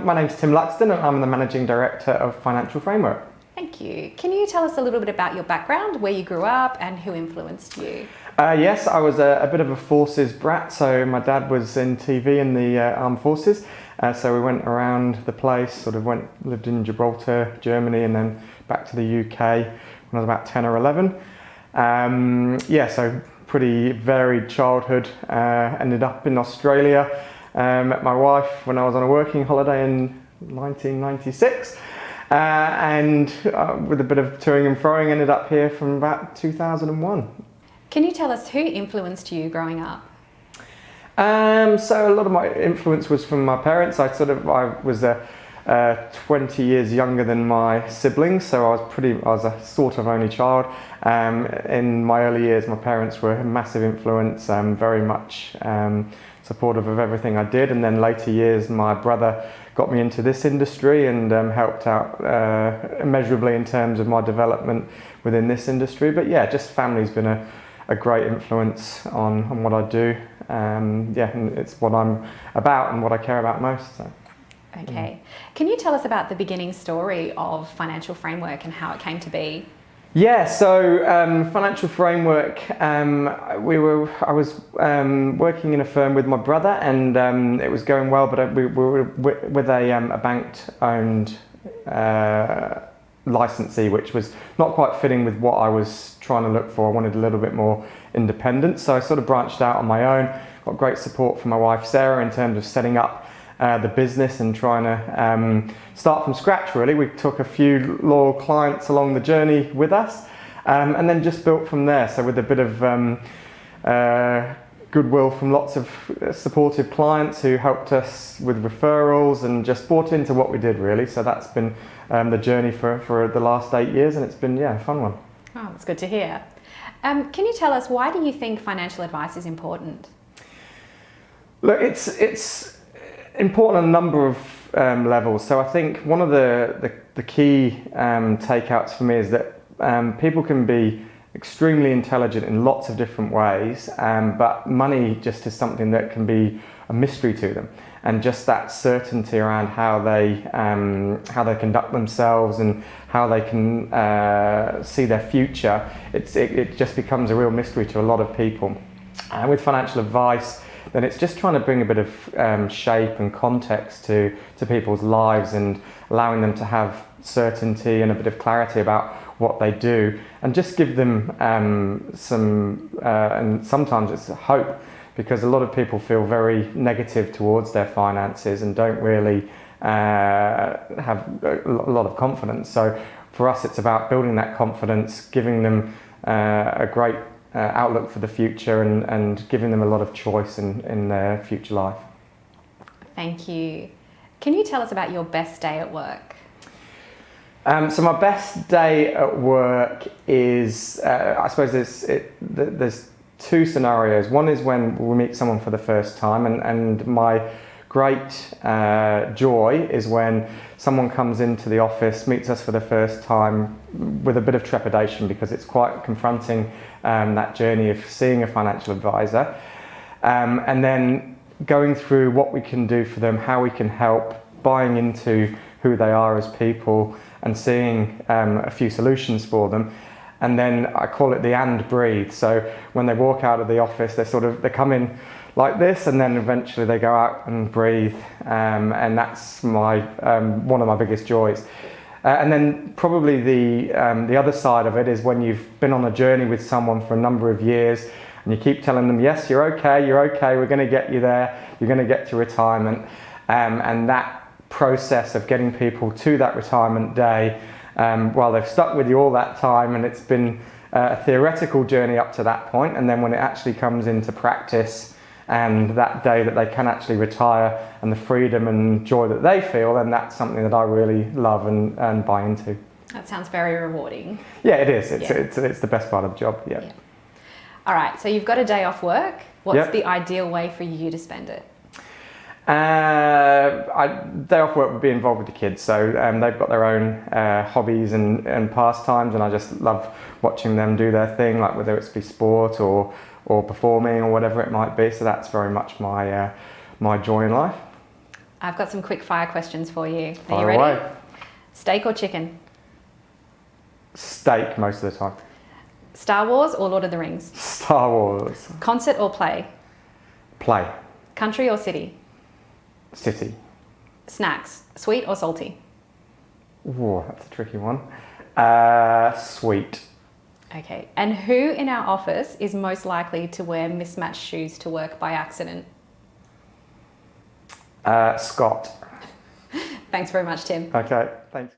My name's Tim Luxton and I'm the Managing Director of Financial Framework. Thank you. Can you tell us a little bit about your background, where you grew up and who influenced you? Yes, I was a bit of a forces brat, so my dad was in TV in the armed forces, so we went around the place, lived in Gibraltar, Germany, and then back to the UK when I was about 10 or 11. So pretty varied childhood. Ended up in Australia, met my wife when I was on a working holiday in 1996. With a bit of toing and froing, ended up here from about 2001. Can you tell us who influenced you growing up? So a lot of my influence was from my parents. I was 20 years younger than my siblings, so I was a sort of only child. In my early years, my parents were a massive influence, very much supportive of everything I did. And then later years, my brother got me into this industry and helped out immeasurably in terms of my development within this industry. But yeah, just family's been a great influence on what I do. And it's what I'm about and what I care about most. So. Okay. Can you tell us about the beginning story of Financial Framework and how it came to be? Yeah, so Financial Framework, I was working in a firm with my brother, and it was going well, but we were with a bank-owned licensee, which was not quite fitting with what I was trying to look for. I wanted a little bit more independence, so I sort of branched out on my own. Got great support from my wife Sarah in terms of setting up the business and trying to start from scratch, really. We took a few loyal clients along the journey with us, and then just built from there. So with a bit of goodwill from lots of supportive clients who helped us with referrals and just bought into what we did, really. So that's been the journey for the last 8 years, and it's been a fun one. Oh, that's good to hear. Can you tell us, why do you think financial advice is important? Look, it's important on a number of levels. So I think one of the key takeouts for me is that people can be extremely intelligent in lots of different ways, but money just is something that can be a mystery to them. And just that certainty around how they conduct themselves and how they can see their future, it just becomes a real mystery to a lot of people. With financial advice, then it's just trying to bring a bit of shape and context to people's lives and allowing them to have certainty and a bit of clarity about what they do, and just give them and sometimes it's hope, because a lot of people feel very negative towards their finances and don't really have a lot of confidence. So for us, it's about building that confidence, giving them a great outlook for the future, and giving them a lot of choice in their future life. Thank you. Can you tell us about your best day at work? So my best day at work is, I suppose there's two scenarios. One is when we meet someone for the first time, and my great joy is when someone comes into the office, meets us for the first time with a bit of trepidation, because it's quite confronting, that journey of seeing a financial advisor, and then going through what we can do for them, how we can help, buying into who they are as people, and seeing a few solutions for them. And then I call it the and breathe. So when they walk out of the office, they come in like this, and then eventually they go out and breathe, and that's one of my biggest joys. And then probably the other side of it is when you've been on a journey with someone for a number of years, and you keep telling them, yes, you're okay, we're going to get you there, you're going to get to retirement, and that process of getting people to that retirement day, while they've stuck with you all that time, and it's been a theoretical journey up to that point, and then when it actually comes into practice and that day that they can actually retire, and the freedom and joy that they feel, then that's something that I really love and buy into. That sounds very rewarding. Yeah, it is. It's the best part of the job. Yeah. All right, so you've got a day off work. What's the ideal way for you to spend it? Day off work would be involved with the kids, so they've got their own hobbies and pastimes, and I just love watching them do their thing, like whether it's be sport or performing or whatever it might be. So that's very much my joy in life. I've got some quick fire questions for you. Are you Fire ready? away. Steak or chicken? Steak most of the time. Star Wars or Lord of the Rings? Star Wars. Concert or play? Play. Country or city? City. Snacks, sweet or salty? Whoa, that's a tricky one. Sweet. Okay. And who in our office is most likely to wear mismatched shoes to work by accident? Scott. Thanks very much, Tim. Okay, thanks.